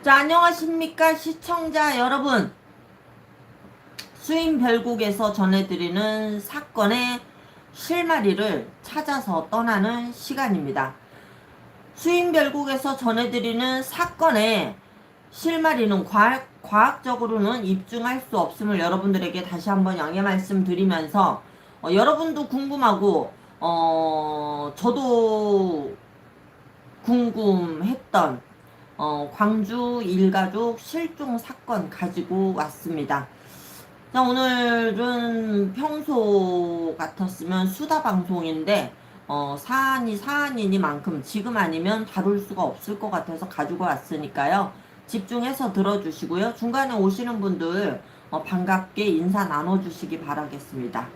자, 안녕하십니까 시청자 여러분. 수인별국에서 전해드리는 사건의 실마리를 찾아서 떠나는 시간입니다. 수인별국에서 전해드리는 사건의 실마리는 과학적으로는 입증할 수 없음을 여러분들에게 다시 한번 양해 말씀드리면서 여러분도 궁금하고 저도 궁금했던 광주 일가족 실종 사건 가지고 왔습니다. 자, 오늘은 평소 같았으면 수다 방송인데 사안이 사안이니만큼 지금 아니면 다룰 수가 없을 것 같아서 가지고 왔으니까요. 집중해서 들어주시고요. 중간에 오시는 분들 반갑게 인사 나눠주시기 바라겠습니다.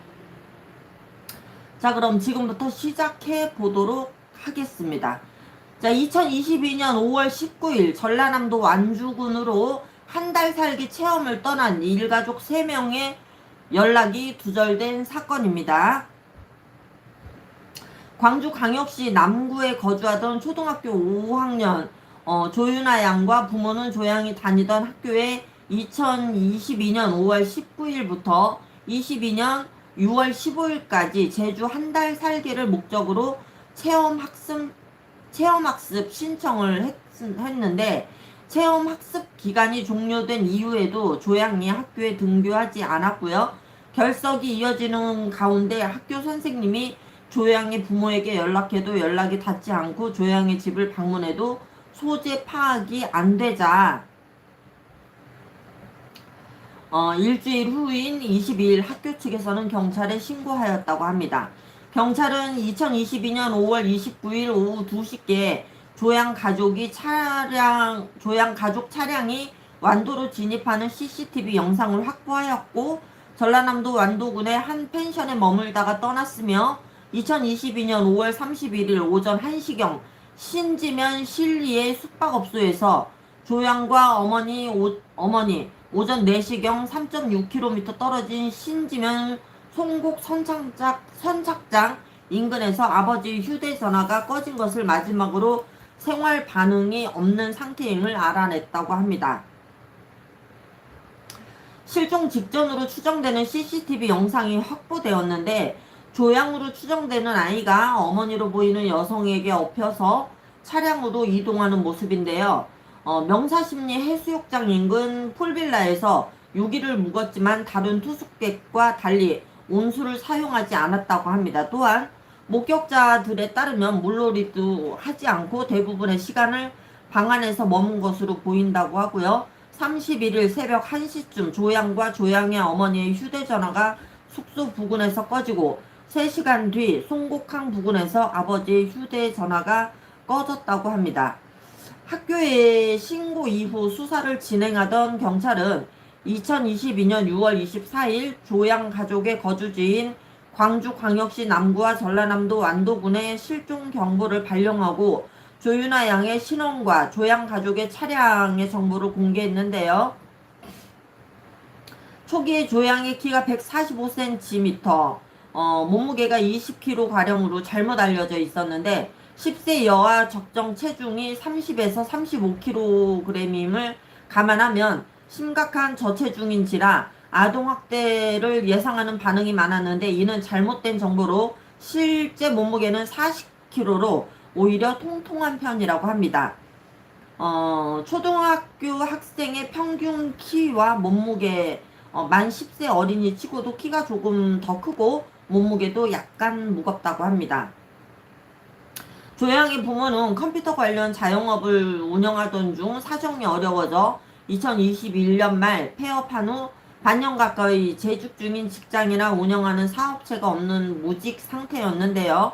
자, 그럼 지금부터 시작해 보도록 하겠습니다. 자, 2022년 5월 19일 전라남도 완주군으로 한 달 살기 체험을 떠난 일가족 3명의 연락이 두절된 사건입니다. 광주광역시 남구에 거주하던 초등학교 5학년 조윤아 양과 부모는 조양이 다니던 학교에 2022년 5월 19일부터 22년 6월 15일까지 제주 한 달 살기를 목적으로 체험학습 신청을 했는데 체험학습 기간이 종료된 이후에도 조양이 학교에 등교하지 않았고요. 결석이 이어지는 가운데 학교 선생님이 조양의 부모에게 연락해도 연락이 닿지 않고 조양의 집을 방문해도 소재 파악이 안 되자 일주일 후인 22일 학교 측에서는 경찰에 신고하였다고 합니다. 경찰은 2022년 5월 29일 오후 2시께 조양 가족 차량이 완도로 진입하는 CCTV 영상을 확보하였고 전라남도 완도군의 한 펜션에 머물다가 떠났으며 2022년 5월 31일 오전 1시경 신지면 실리의 숙박업소에서 조양과 어머니 오전 4시경 3.6km 떨어진 신지면 송곡 선착장 인근에서 아버지 휴대전화가 꺼진 것을 마지막으로 생활 반응이 없는 상태임을 알아냈다고 합니다. 실종 직전으로 추정되는 CCTV 영상이 확보되었는데 조양으로 추정되는 아이가 어머니로 보이는 여성에게 업혀서 차량으로 이동하는 모습인데요. 명사심리 해수욕장 인근 풀빌라에서 유기를 묵었지만 다른 투숙객과 달리 온수를 사용하지 않았다고 합니다. 또한 목격자들에 따르면 물놀이도 하지 않고 대부분의 시간을 방 안에서 머문 것으로 보인다고 하고요. 31일 새벽 1시쯤 조양과 조양의 어머니의 휴대전화가 숙소 부근에서 꺼지고 3시간 뒤 송곡항 부근에서 아버지의 휴대전화가 꺼졌다고 합니다. 학교에 신고 이후 수사를 진행하던 경찰은 2022년 6월 24일 조양 가족의 거주지인 광주광역시 남구와 전라남도 완도군의 실종 경보를 발령하고 조윤아 양의 신원과 조양 가족의 차량의 정보를 공개했는데요. 초기에 조양의 키가 145cm, 몸무게가 20kg가량으로 잘못 알려져 있었는데 10세 여아 적정 체중이 30에서 35kg임을 감안하면 심각한 저체중인지라 아동학대를 예상하는 반응이 많았는데 이는 잘못된 정보로 실제 몸무게는 40kg로 오히려 통통한 편이라고 합니다. 초등학교 학생의 평균 키와 몸무게 만 10세 어린이 치고도 키가 조금 더 크고 몸무게도 약간 무겁다고 합니다. 조양의 부모는 컴퓨터 관련 자영업을 운영하던 중 사정이 어려워져 2021년 말 폐업한 후 반년 가까이 재직 중인 직장이나 운영하는 사업체가 없는 무직 상태였는데요.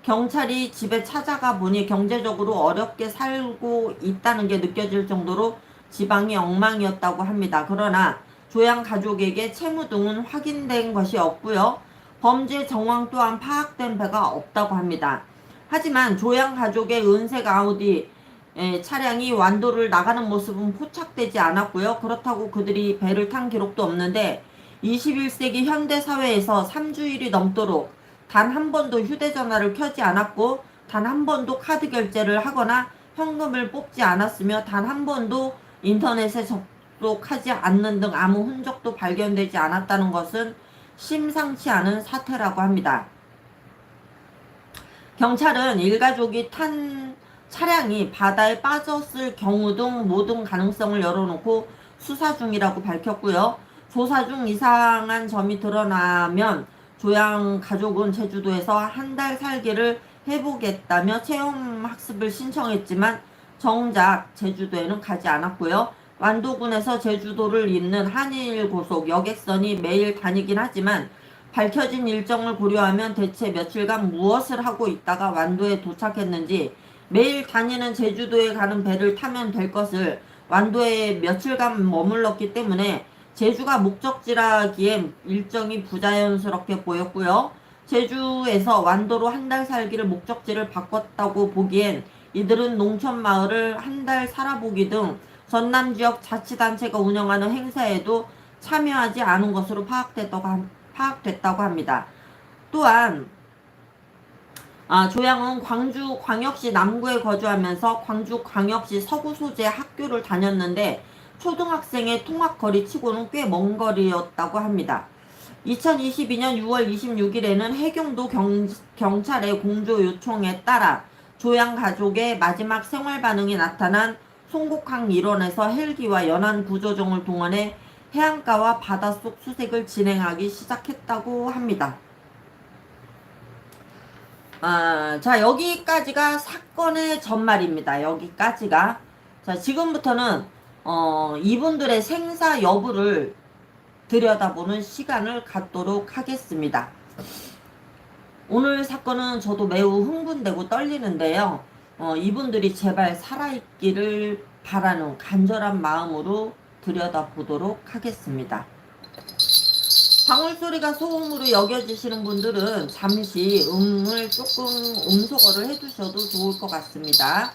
경찰이 집에 찾아가 보니 경제적으로 어렵게 살고 있다는 게 느껴질 정도로 지방이 엉망이었다고 합니다. 그러나 조양 가족에게 채무 등은 확인된 것이 없고요. 범죄 정황 또한 파악된 바가 없다고 합니다. 하지만 조양 가족의 은색 아우디 차량이 완도를 나가는 모습은 포착되지 않았고요. 그렇다고 그들이 배를 탄 기록도 없는데 21세기 현대사회에서 3주일이 넘도록 단 한 번도 휴대전화를 켜지 않았고 단 한 번도 카드 결제를 하거나 현금을 뽑지 않았으며 단 한 번도 인터넷에 접속하지 않는 등 아무 흔적도 발견되지 않았다는 것은 심상치 않은 사태라고 합니다. 경찰은 일가족이 탄 차량이 바다에 빠졌을 경우 등 모든 가능성을 열어놓고 수사 중이라고 밝혔고요. 조사 중 이상한 점이 드러나면 조양 가족은 제주도에서 한 달 살기를 해보겠다며 체험학습을 신청했지만 정작 제주도에는 가지 않았고요. 완도군에서 제주도를 잇는 한일고속 여객선이 매일 다니긴 하지만 밝혀진 일정을 고려하면 대체 며칠간 무엇을 하고 있다가 완도에 도착했는지, 매일 다니는 제주도에 가는 배를 타면 될 것을 완도에 며칠간 머물렀기 때문에 제주가 목적지라기엔 일정이 부자연스럽게 보였고요. 제주에서 완도로 한 달 살기를 목적지를 바꿨다고 보기엔 이들은 농촌 마을을 한 달 살아보기 등 전남 지역 자치단체가 운영하는 행사에도 참여하지 않은 것으로 파악됐다고 합니다. 또한 조양은 광주광역시 남구에 거주하면서 광주광역시 서구 소재 학교를 다녔는데 초등학생의 통학거리 치고는 꽤 먼 거리였다고 합니다. 2022년 6월 26일에는 해경도 경찰의 공조 요청에 따라 조양 가족의 마지막 생활 반응이 나타난 송곡항 일원에서 헬기와 연안 구조정을 동원해 해안가와 바닷속 수색을 진행하기 시작했다고 합니다. 자, 여기까지가 사건의 전말입니다. 여기까지가. 자, 지금부터는 이분들의 생사 여부를 들여다보는 시간을 갖도록 하겠습니다. 오늘 사건은 저도 매우 흥분되고 떨리는데요. 이분들이 제발 살아있기를 바라는 간절한 마음으로 들여다보도록 하겠습니다. 방울소리가 소음으로 여겨지시는 분들은 잠시 음을 조금 음소거를 해두셔도 좋을 것 같습니다.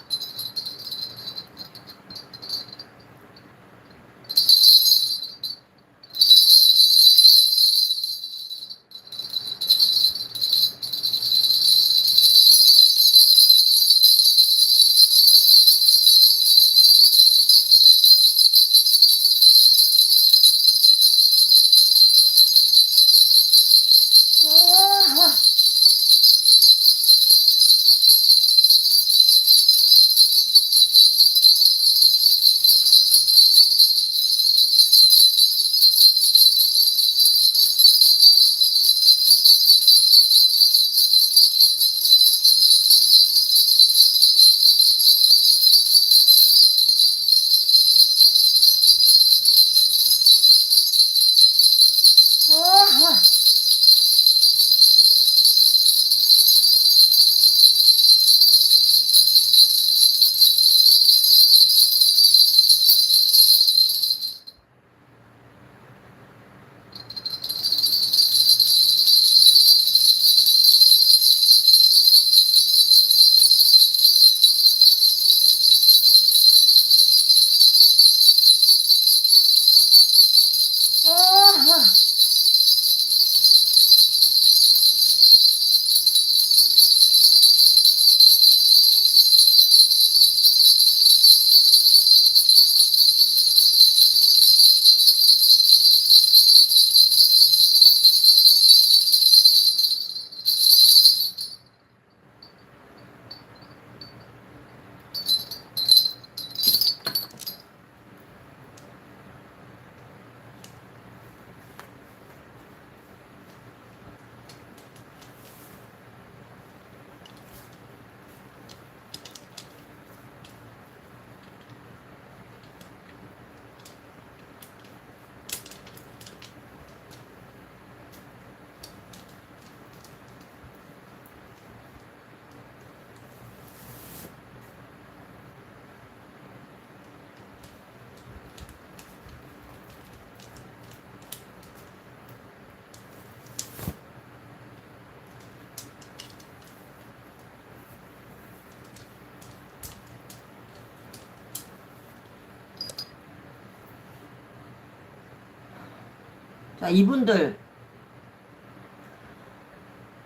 자, 이분들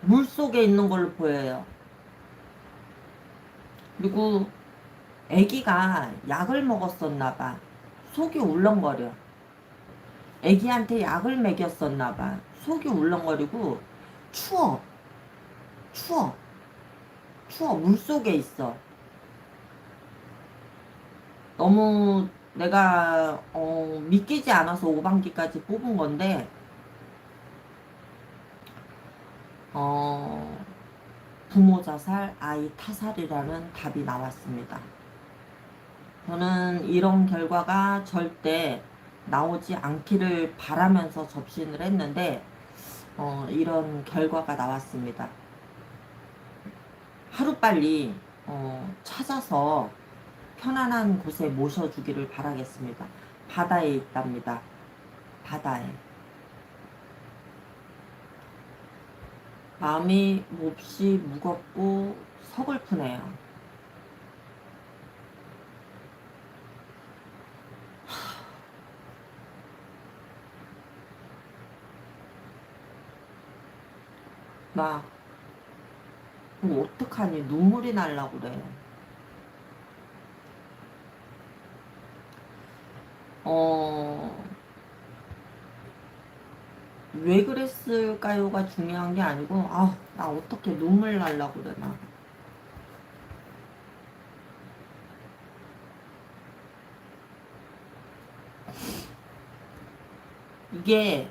물속에 있는 걸로 보여요. 그리고 아기가 약을 먹었었나 봐. 속이 울렁거려. 애기한테 약을 먹였었나봐. 속이 울렁거리고 추워. 추워. 추워. 물속에 있어. 너무 내가 믿기지 않아서 오방기까지 뽑은 건데 어, 부모 자살, 아이 타살이라는 답이 나왔습니다. 저는 이런 결과가 절대 나오지 않기를 바라면서 접신을 했는데 이런 결과가 나왔습니다. 하루빨리 찾아서 편안한 곳에 모셔주기를 바라겠습니다. 바다에 있답니다. 바다에. 마음이 몹시 무겁고 서글프네요. 나 어떡하니 눈물이 날라고 그래. 어, 왜 그랬을까요가 중요한 게 아니고, 나 어떻게 눈물 날라고 그러나. 이게,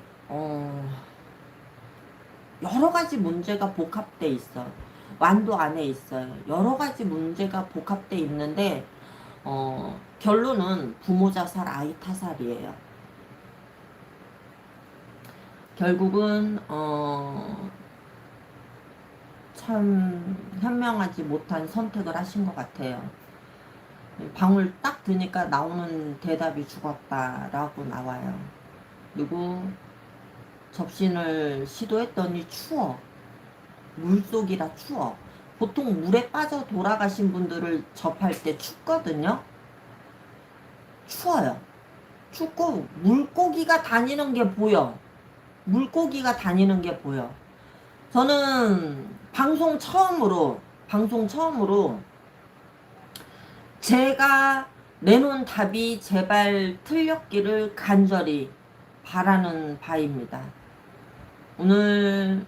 여러 가지 문제가 복합돼 있어. 완도 안에 있어요. 여러 가지 문제가 복합돼 있는데, 결론은 부모 자살, 아이 타살이에요. 결국은, 참 현명하지 못한 선택을 하신 것 같아요. 방울 딱 드니까 나오는 대답이 죽었다라고 나와요. 그리고 접신을 시도했더니 추워. 물속이라 추워. 보통 물에 빠져 돌아가신 분들을 접할 때 춥거든요. 추워요. 춥고 물고기가 다니는 게 보여. 물고기가 다니는 게 보여. 저는 방송 처음으로 제가 내놓은 답이 제발 틀렸기를 간절히 바라는 바입니다. 오늘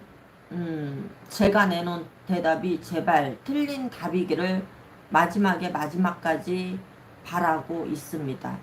제가 내놓은 대답이 제발 틀린 답이기를 마지막까지 바라고 있습니다.